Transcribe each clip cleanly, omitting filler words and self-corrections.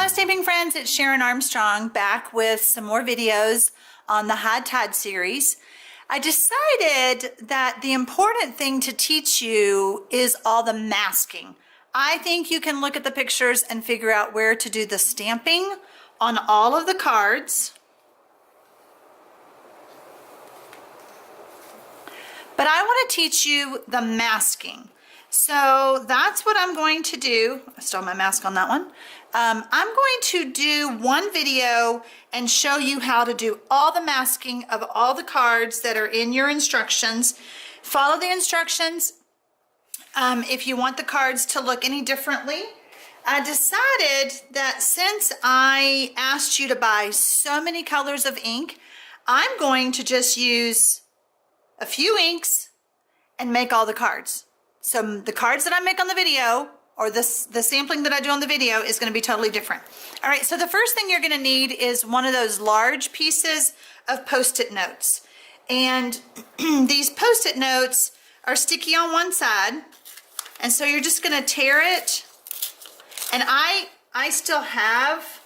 Hello stamping friends, it's Sharon Armstrong back with some more videos on the High Tide series. I decided that the important thing to teach you is all the masking. I think you can look at the pictures and figure out where to do the stamping on all of the cards. But I want to teach you the masking. So that's what I'm going to do. I still have my mask on that one. I'm going to do one video and show you how to do all the masking of all the cards that are in your instructions. Follow the instructions. If you want the cards to look any differently, I decided that since I asked you to buy so many colors of ink, I'm going to just use a few inks and make all the cards. So the cards that I make on the video, or the sampling that I do on the video, is going to be totally different. All right, so the first thing you're going to need is one of those large pieces of Post-it notes. And these Post-it notes are sticky on one side, and so you're just going to tear it. And I still have,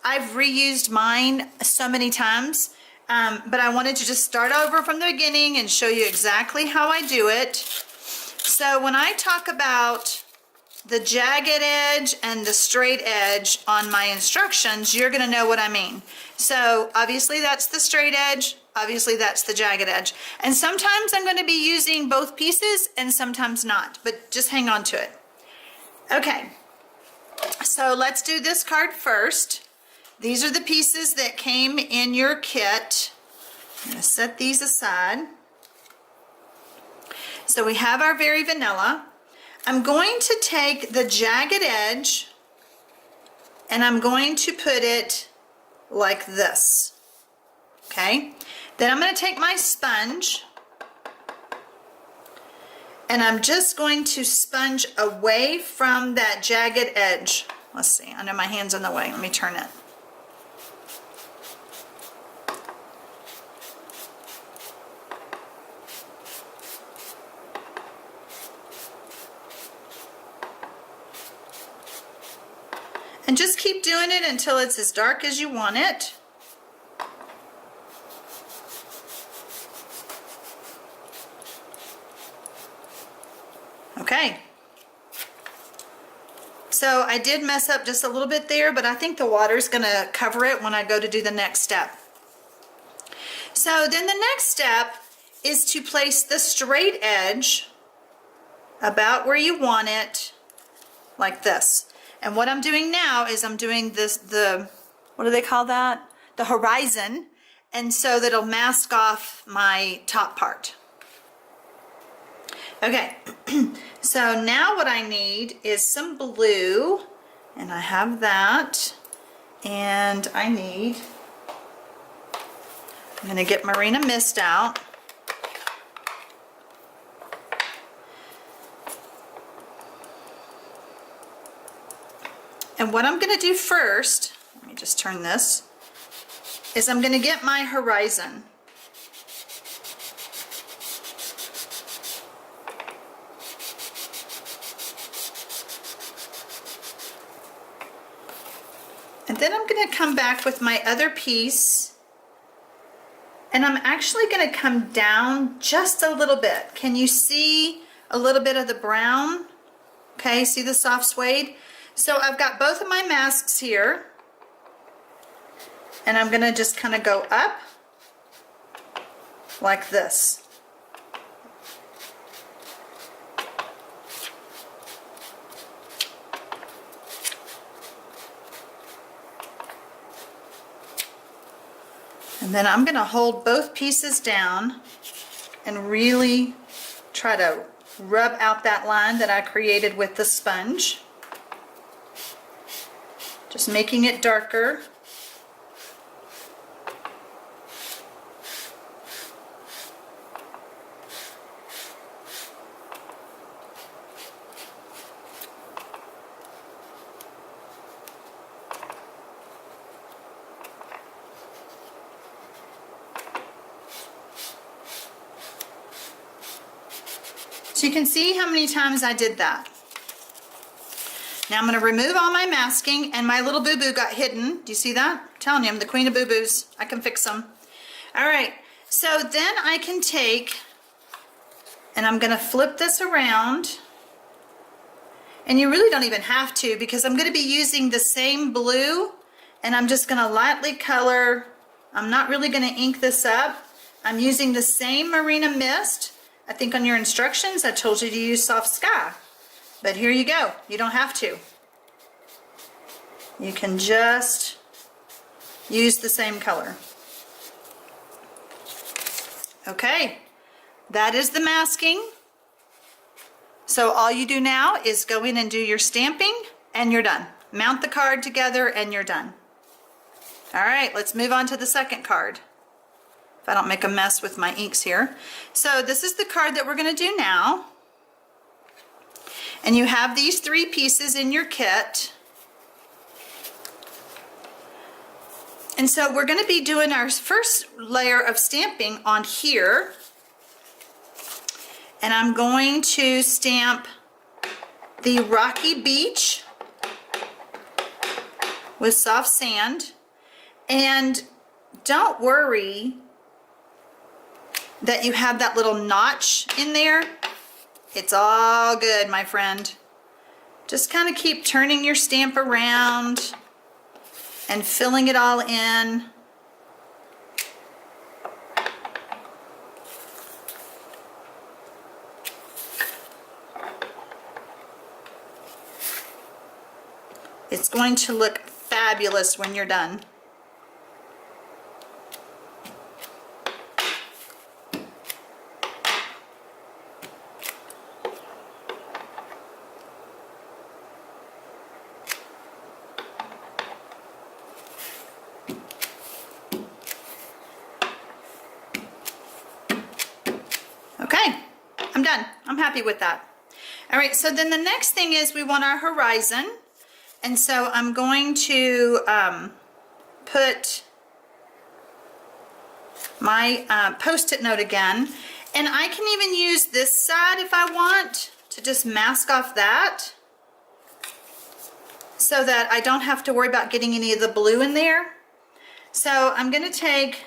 I've reused mine so many times, but I wanted to just start over from the beginning and show you exactly how I do it. So when I talk about the jagged edge and the straight edge on my instructions, you're going to know what I mean. So obviously that's the straight edge, obviously that's the jagged edge. And sometimes I'm going to be using both pieces and sometimes not, but just hang on to it. Okay, so let's do this card first. These are the pieces that came in your kit. I'm going to set these aside. So we have our very vanilla. I'm going to take the jagged edge and I'm going to put it like this. Okay? Then I'm going to take my sponge and I'm just going to sponge away from that jagged edge. Let's see, I know my hand's in the way. Let me turn it. And just keep doing it until it's as dark as you want it. Okay. So I did mess up just a little bit there, but I think the water's going to cover it when I go to do the next step. So then the next step is to place the straight edge about where you want it, like this. And what I'm doing now is I'm doing this, what do they call that? The horizon. And so that'll mask off my top part. Okay, so now what I need is some blue, and I have that. And I'm gonna get Marina Mist out. And what I'm going to do first, let me just turn this, is I'm going to get my horizon. And then I'm going to come back with my other piece, and I'm actually going to come down just a little bit. Can you see a little bit of the brown? Okay, see the soft suede? So I've got both of my masks here, and I'm going to just kind of go up like this. And then I'm going to hold both pieces down and really try to rub out that line that I created with the sponge. Just making it darker. So you can see how many times I did that. Now I'm going to remove all my masking, and my little boo-boo got hidden. Do you see that? I'm telling you, I'm the queen of boo-boos. I can fix them. All right, so then I can take, and I'm going to flip this around. And you really don't even have to, because I'm going to be using the same blue, and I'm just going to lightly color. I'm not really going to ink this up. I'm using the same Marina Mist. I think on your instructions I told you to use Soft Sky. But here you go. You don't have to. You can just use the same color. Okay, that is the masking. So all you do now is go in and do your stamping, and you're done. Mount the card together and you're done. All right, let's move on to the second card. If I don't make a mess with my inks here. So this is the card that we're going to do now. And you have these 3 pieces in your kit. And so we're going to be doing our first layer of stamping on here. And I'm going to stamp the rocky beach with soft sand. And don't worry that you have that little notch in there. It's all good, my friend. Just kind of keep turning your stamp around and filling it all in. It's going to look fabulous when you're done. Okay, I'm done. I'm happy with that. All right, so then the next thing is we want our horizon. And so I'm going to put my Post-it note again. And I can even use this side if I want to just mask off that, so that I don't have to worry about getting any of the blue in there. So I'm going to take,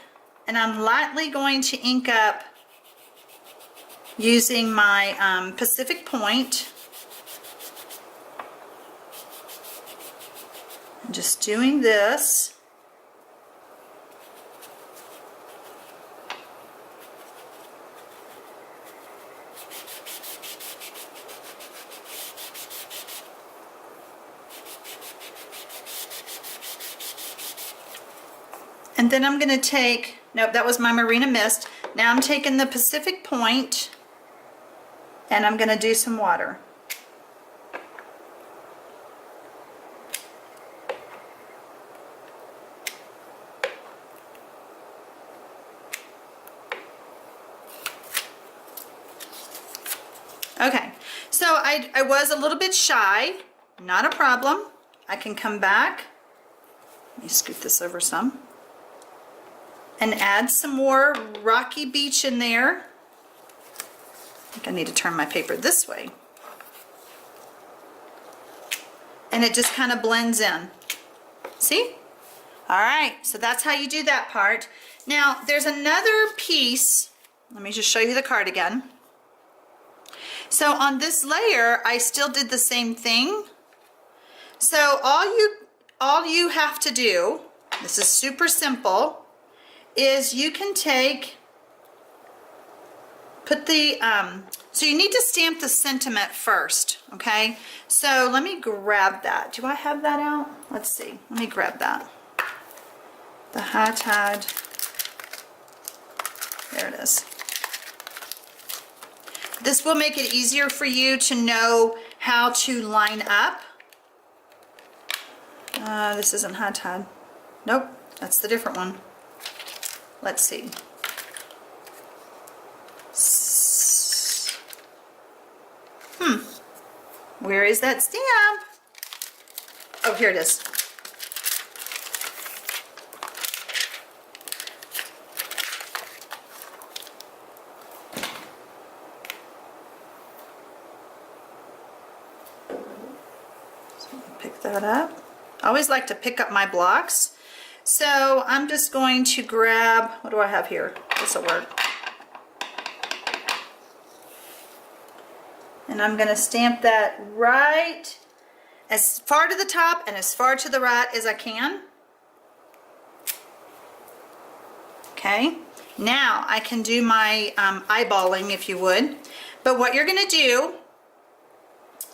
and I'm lightly going to ink up using my Pacific Point. I'm just doing this. And then I'm going to take, nope, that was my Marina Mist. Now I'm taking the Pacific Point and I'm going to do some water. Okay, so I was a little bit shy, not a problem. I can come back, let me scoot this over some, and add some more rocky beach in there. I think I need to turn my paper this way. And it just kind of blends in. See? All right, so that's how you do that part. Now, there's another piece. Let me just show you the card again. So on this layer, I still did the same thing. So all you have to do, this is super simple, is you can put the, so you need to stamp the sentiment first, okay? So let me grab that. Do I have that out? Let's see. Let me grab that. The high tide. There it is. This will make it easier for you to know how to line up. This isn't high tide. Nope, that's the different one. Let's see. Where is that stamp? Oh, here it is. pick that up. I always like to pick up my blocks. So I'm just going to grab, what do I have here? This will work. And I'm going to stamp that right as far to the top and as far to the right as I can. Okay, now I can do my eyeballing, if you would. But what you're going to do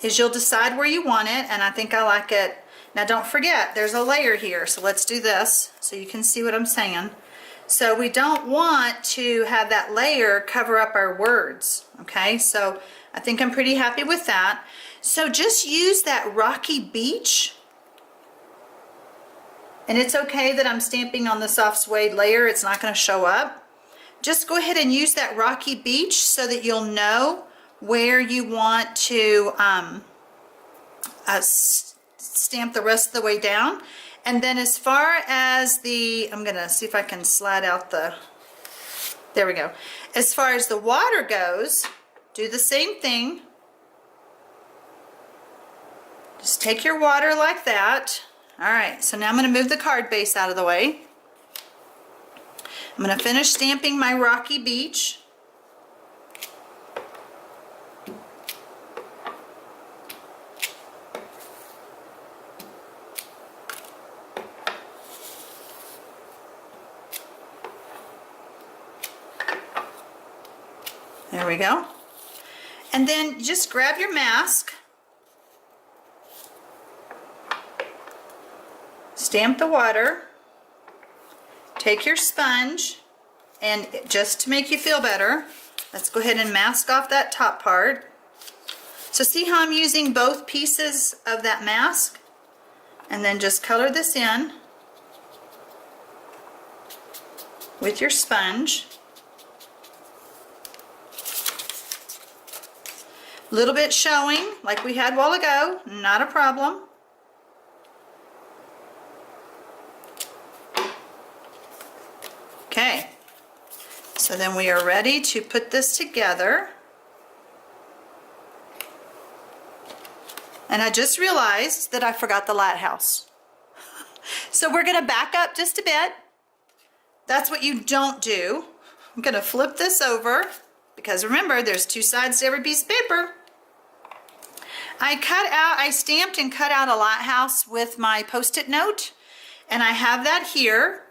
is you'll decide where you want it, and I think I like it. Now don't forget, there's a layer here, so let's do this so you can see what I'm saying. So we don't want to have that layer cover up our words, okay? So I think I'm pretty happy with that. So just use that rocky beach. And it's okay that I'm stamping on the soft suede layer. It's not going to show up. Just go ahead and use that rocky beach so that you'll know where you want to stamp the rest of the way down. And then as far as the, I'm going to see if I can slide out the, there we go. As far as the water goes, do the same thing. Just take your water like that. All right, so now I'm going to move the card base out of the way. I'm going to finish stamping my rocky beach. There we go. And then just grab your mask. Stamp the water. Take your sponge, and just to make you feel better, let's go ahead and mask off that top part. So see how I'm using both pieces of that mask? And then just color this in with your sponge. A little bit showing, like we had a while ago, not a problem. Okay, so then we are ready to put this together. And I just realized that I forgot the lighthouse. So we're going to back up just a bit. That's what you don't do. I'm going to flip this over because remember, there's two sides to every piece of paper. I stamped and cut out a lighthouse with my Post-it note, and I have that here.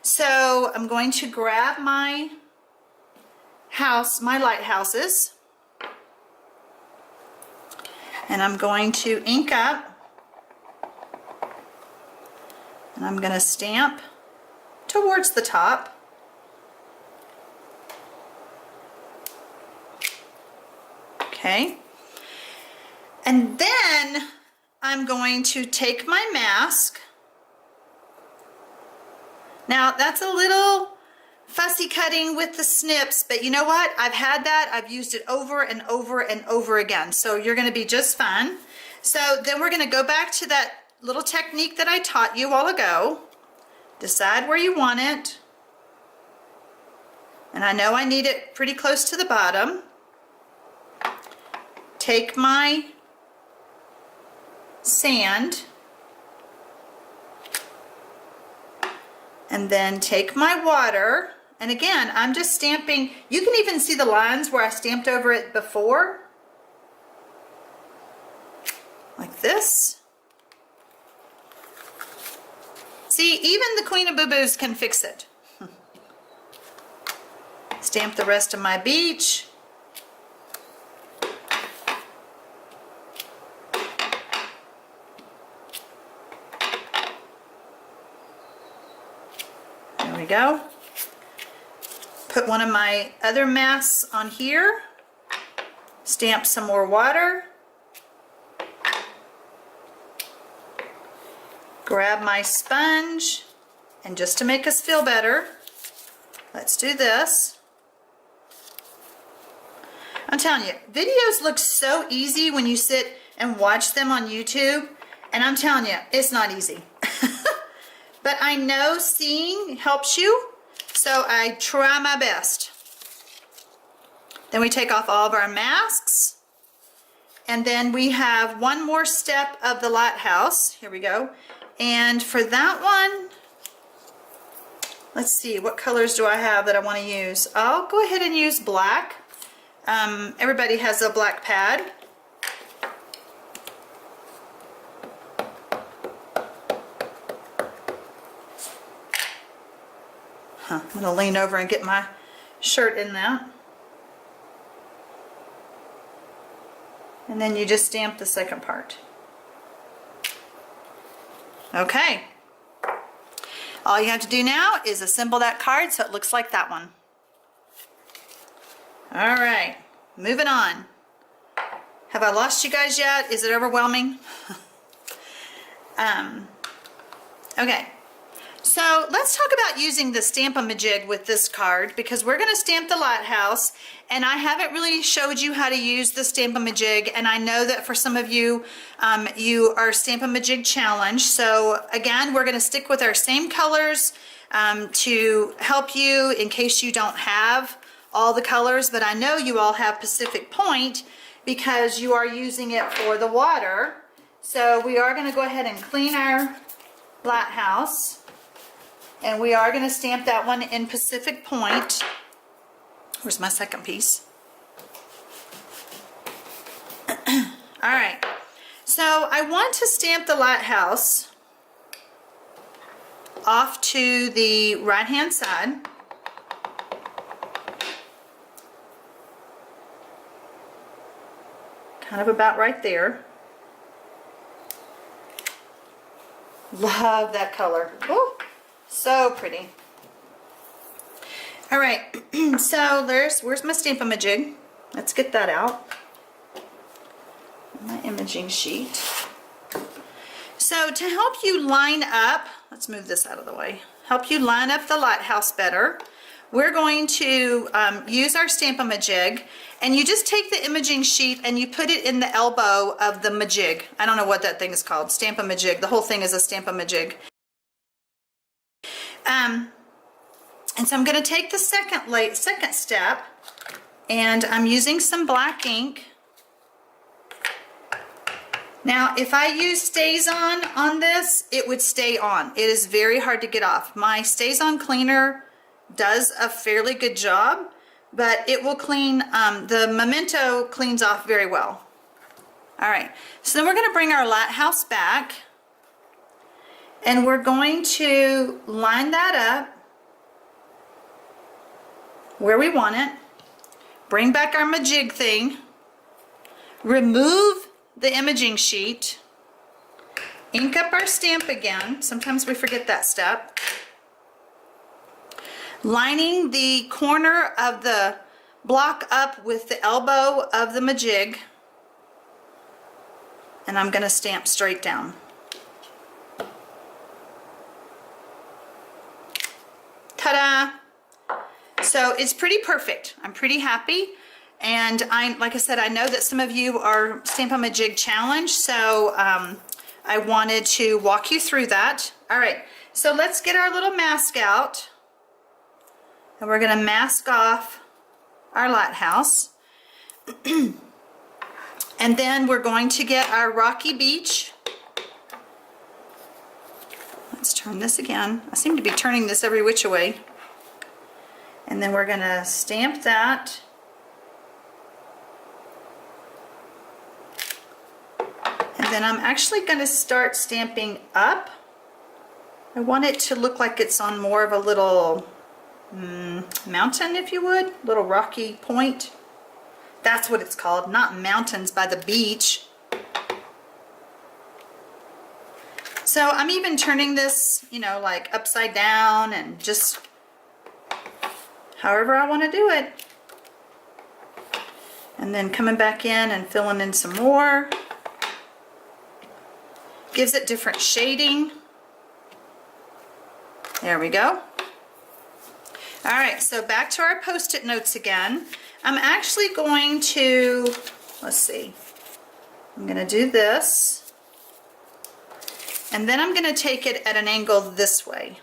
So I'm going to grab my lighthouses, and I'm going to ink up, and I'm going to stamp towards the top. Okay. And then I'm going to take my mask. Now that's a little fussy cutting with the snips, but you know what? I've had that. I've used it over and over and over again. So you're going to be just fine. So then we're going to go back to that little technique that I taught you a while ago. Decide where you want it. And I know I need it pretty close to the bottom. Take my sand and then take my water, and again I'm just stamping. You can even see the lines where I stamped over it before, like this. See, even the Queen of Boo-Boos can fix it. Stamp the rest of my beach. There we go. Put one of my other masks on here. Stamp some more water. Grab my sponge, and just to make us feel better, let's do this. I'm telling you, videos look so easy when you sit and watch them on YouTube, and I'm telling you, it's not easy. But I know seeing helps you, so I try my best. Then we take off all of our masks, And then we have one more step of the lighthouse. Here we go. And for that one, let's see, what colors do I have that I want to use? I'll go ahead and use black. Everybody has a black pad. I'm going to lean over and get my shirt in that. And then you just stamp the second part. Okay. All you have to do now is assemble that card so it looks like that one. All right, moving on. Have I lost you guys yet? Is it overwhelming? Okay. So let's talk about using the Stamp-A-Majig with this card, because we're going to stamp the lighthouse, and I haven't really showed you how to use the Stamp-A-Majig, and I know that for some of you, you are Stamp-A-Majig challenged. So again, we're going to stick with our same colors to help you in case you don't have all the colors, but I know you all have Pacific Point because you are using it for the water. So we are going to go ahead and clean our lighthouse. And we are going to stamp that one in Pacific Point. Where's my second piece? All right. So I want to stamp the lighthouse off to the right-hand side. Kind of about right there. Love that color. Ooh. So pretty. All right, so where's my Stamp-A-Majig? Let's get that out. My imaging sheet. So to help you line up, let's move this out of the way, help you line up the lighthouse better, we're going to use our Stamp-A-Majig, and you just take the imaging sheet and you put it in the elbow of the Majig. I don't know what that thing is called, Stamp-A-Majig. The whole thing is a Stamp-A-Majig. And so I'm going to take the second step, and I'm using some black ink. Now, if I use Stays on this, it would stay on. It is very hard to get off. My Stays On cleaner does a fairly good job, but it will clean, the Memento cleans off very well. All right, so then we're going to bring our lighthouse back, and we're going to line that up where we want it. Bring back our Majig thing. Remove the imaging sheet. Ink up our stamp again. Sometimes we forget that step. Lining the corner of the block up with the elbow of the Majig. And I'm going to stamp straight down. Ta-da! So it's pretty perfect. I'm pretty happy. And like I said, I know that some of you are Stamp-A-Majig challenged, so I wanted to walk you through that. All right, so let's get our little mask out. And we're going to mask off our lighthouse. And then we're going to get our rocky beach. Let's turn this again. I seem to be turning this every which way. And then we're going to stamp that. And then I'm actually going to start stamping up. I want it to look like it's on more of a little mountain, if you would, little rocky point. That's what it's called, not mountains by the beach. So I'm even turning this, you know, like upside down and just however I want to do it. And then coming back in and filling in some more. Gives it different shading. There we go. All right, so back to our Post-it notes again. I'm actually going to, let's see, I'm going to do this. And then I'm going to take it at an angle this way.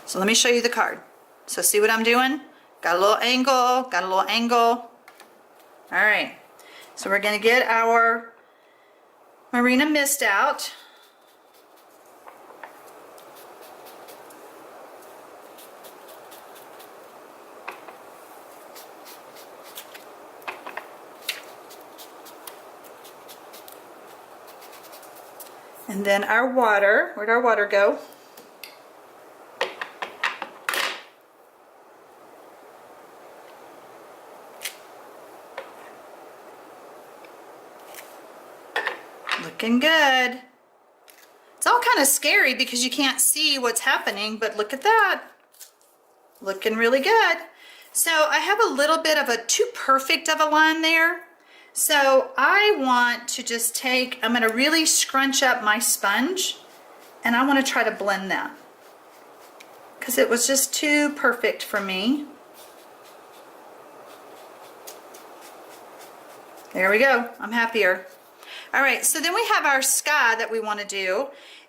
So let me show you the card. So see what I'm doing? Got a little angle, got a little angle. All right. So we're going to get our Marina Mist out. And then our water. Where'd our water go? Looking good. It's all kind of scary because you can't see what's happening, but look at that. Looking really good. So I have a little bit of a too perfect of a line there. So I want to just take, I'm going to really scrunch up my sponge and I want to try to blend that because it was just too perfect for me. There we go. I'm happier. All right, so then we have our sky that we want to do.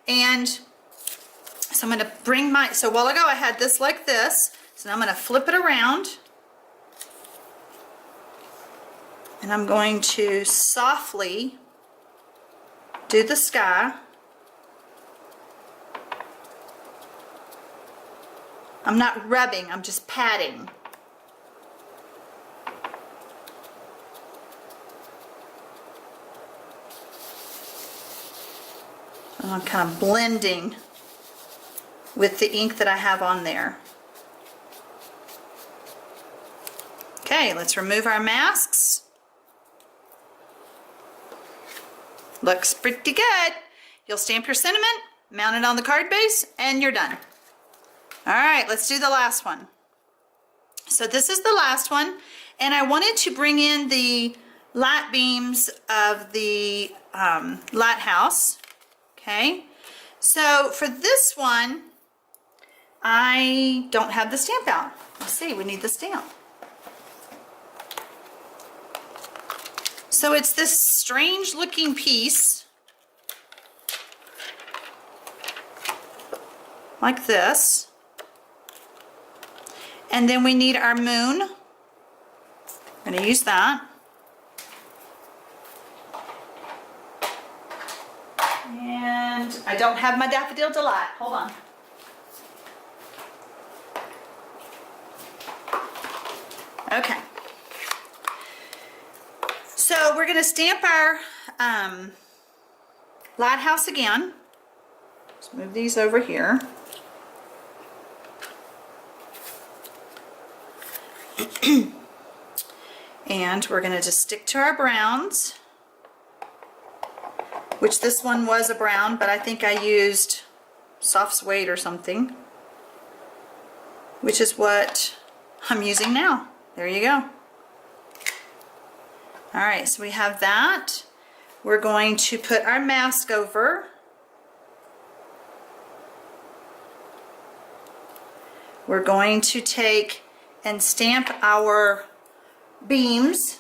And so I'm going to bring my, so a while ago I had this like this. So now I'm going to flip it around. And I'm going to softly do the sky. I'm not rubbing, I'm just patting. And I'm kind of blending with the ink that I have on there. Okay, let's remove our masks. Looks pretty good. You'll stamp your sentiment, mount it on the card base, and you're done. All right, let's do the last one. So this is the last one, and I wanted to bring in the light beams of the lighthouse. Okay, so for this one, I don't have the stamp out. Let's see, we need the stamp. So it's this strange looking piece, like this. And then we need our moon. I'm going to use that. And I don't have my Daffodil Delight. Hold on. Okay. So we're going to stamp our lighthouse again. Let's move these over here. And we're going to just stick to our browns, which this one was a brown, but I think I used soft suede or something, which is what I'm using now. There you go. All right, so we have that. We're going to put our mask over. We're going to take and stamp our beams.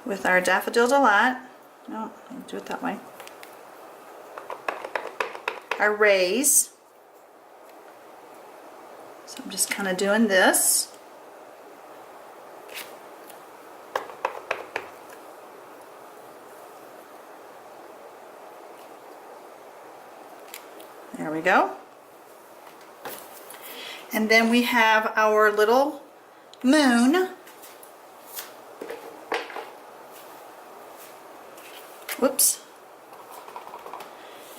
With our Daffodil Delight. No, I'll do it that way. Our rays. So I'm just kind of doing this. There we go. And then we have our little moon. Whoops.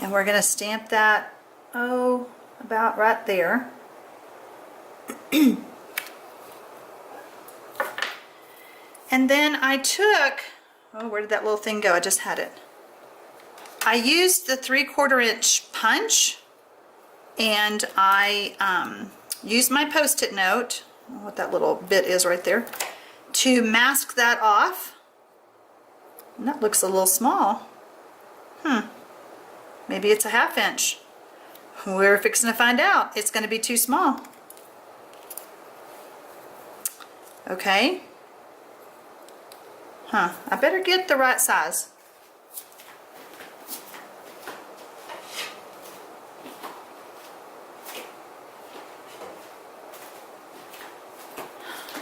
And we're going to stamp that, oh, about right there. And then I took, oh, where did that little thing go? I just had it. I used the 3/4 inch punch, and I used my Post-it note, I don't know what that little bit is right there, to mask that off. And that looks a little small. Maybe it's a 1/2 inch. We're fixing to find out. It's going to be too small. Okay. I better get the right size.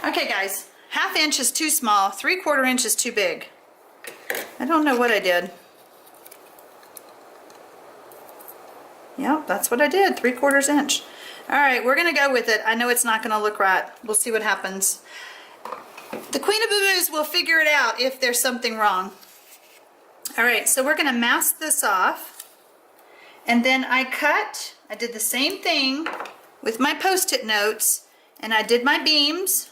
Okay guys, 1/2 inch is too small, 3/4 inch is too big. I don't know what I did. Yep, that's what I did, 3/4 inch. All right, we're gonna go with it. I know it's not gonna look right. We'll see what happens. The Queen of Boo-Boos will figure it out if there's something wrong. All right, so we're gonna mask this off. And then I did the same thing with my Post-it notes, and I did my beams.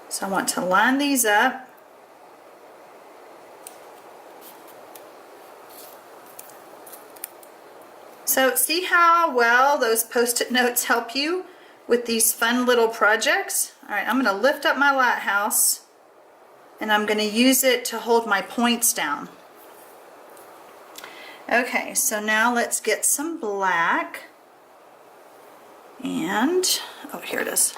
So I want to line these up. So see how well those Post-it notes help you with these fun little projects? All right, I'm gonna lift up my lighthouse and I'm gonna use it to hold my points down. Okay, so now let's get some black. And, oh, here it is.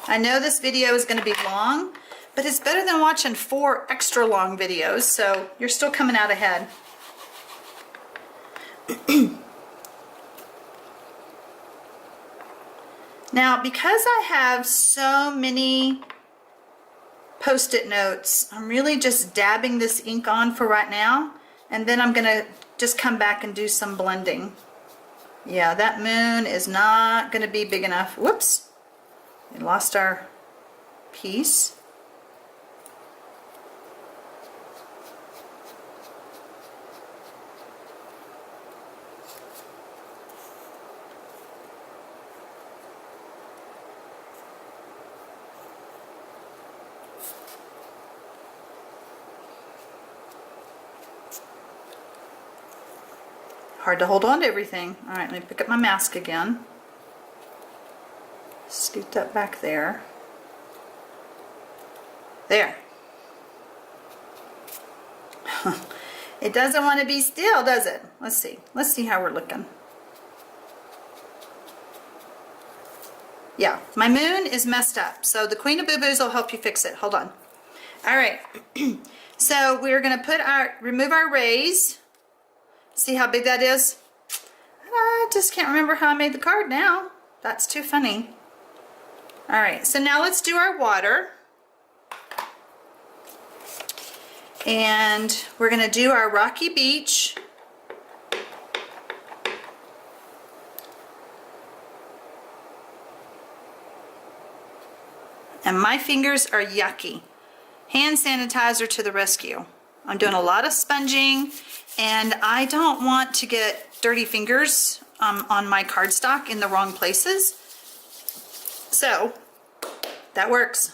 I know this video is gonna be long, but it's better than watching 4 extra long videos, so you're still coming out ahead. Now, because I have so many Post-it notes, I'm really just dabbing this ink on for right now, and then I'm gonna just come back and do some blending. Yeah, that moon is not gonna be big enough. Whoops, we lost our piece. Hard to hold on to everything. All right, let me pick up my mask again. Scoot that back there. There. It doesn't want to be still, does it? Let's see. Let's see how we're looking. Yeah, my moon is messed up. So the Queen of Boo-Boos will help you fix it. Hold on. All right. So we're going to remove our rays. See how big that is? I just can't remember how I made the card now. That's too funny. All right, so now let's do our water. And we're gonna do our rocky beach. And my fingers are yucky. Hand sanitizer to the rescue. I'm doing a lot of sponging, and I don't want to get dirty fingers on my cardstock in the wrong places. So that works.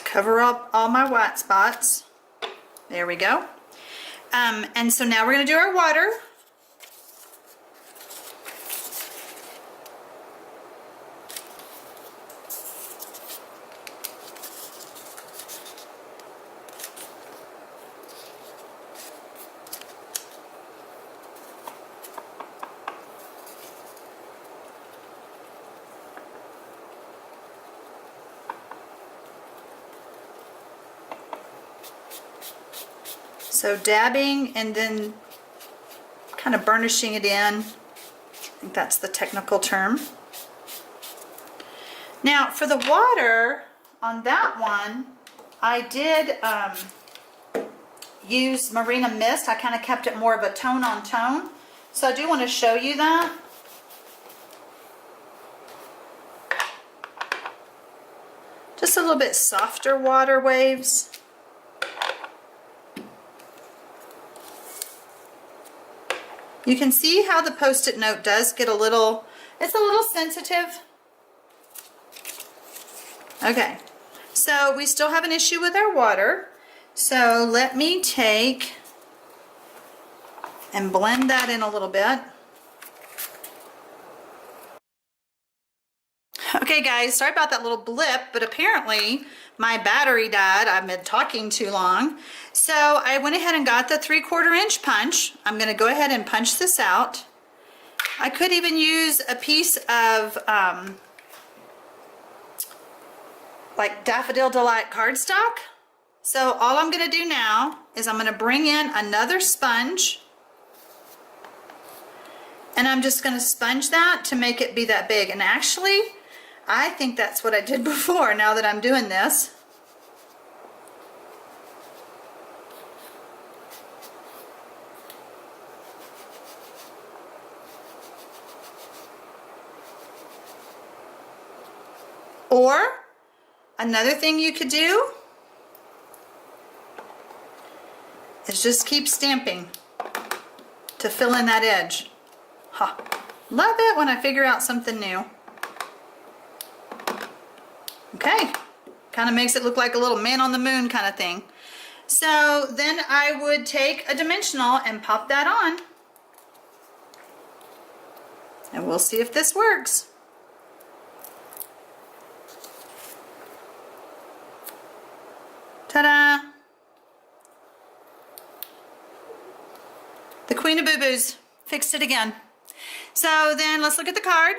Cover up all my white spots. There we go. And so now we're going to do our water. So dabbing and then kind of burnishing it in. I think that's the technical term. Now for the water on that one, I did use Marina Mist. I kind of kept it more of a tone on tone. So I do want to show you that. Just a little bit softer water waves. You can see how the Post-it note does get a little, it's a little sensitive. Okay, so we still have an issue with our water. So let me take and blend that in a little bit. Okay guys, sorry about that little blip, but apparently my battery died. I've been talking too long. So I went ahead and got the 3/4 inch punch. I'm gonna go ahead and punch this out. I could even use a piece of like Daffodil Delight cardstock. So all I'm gonna do now is I'm gonna bring in another sponge, and I'm just gonna sponge that to make it be that big. And actually, I think that's what I did before now that I'm doing this. Or another thing you could do is just keep stamping to fill in that edge. Huh. Love it when I figure out something new. Okay, kind of makes it look like a little man on the moon kind of thing. So then I would take a dimensional and pop that on. And we'll see if this works. Ta-da! The Queen of Boo-Boos fixed it again. So then let's look at the card.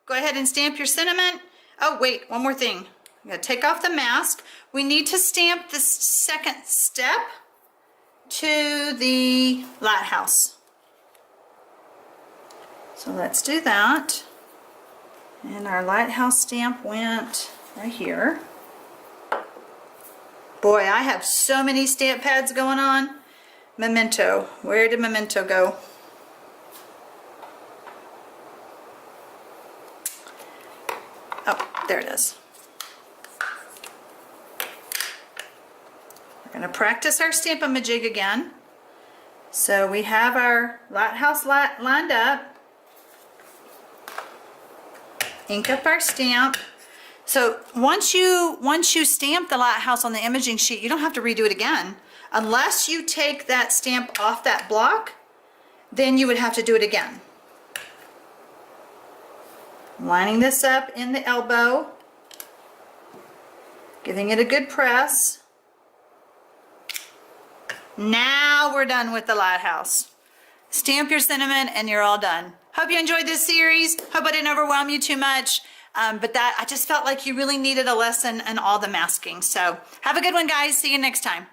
Go ahead and stamp your sentiment. Oh wait, one more thing. I'm gonna take off the mask. We need to stamp the second step to the lighthouse. So let's do that. And our lighthouse stamp went right here. Boy, I have so many stamp pads going on. Memento. Where did Memento go? Oh, there it is. We're going to practice our Stamp-A-Majig again. So we have our lighthouse lined up. Ink up our stamp. So once you stamp the lighthouse on the imaging sheet, you don't have to redo it again. Unless you take that stamp off that block, then you would have to do it again. Lining this up in the elbow, giving it a good press. Now we're done with the lighthouse. Stamp your sentiment and you're all done. Hope you enjoyed this series. Hope I didn't overwhelm you too much. But I just felt like you really needed a lesson in all the masking. So have a good one, guys. See you next time.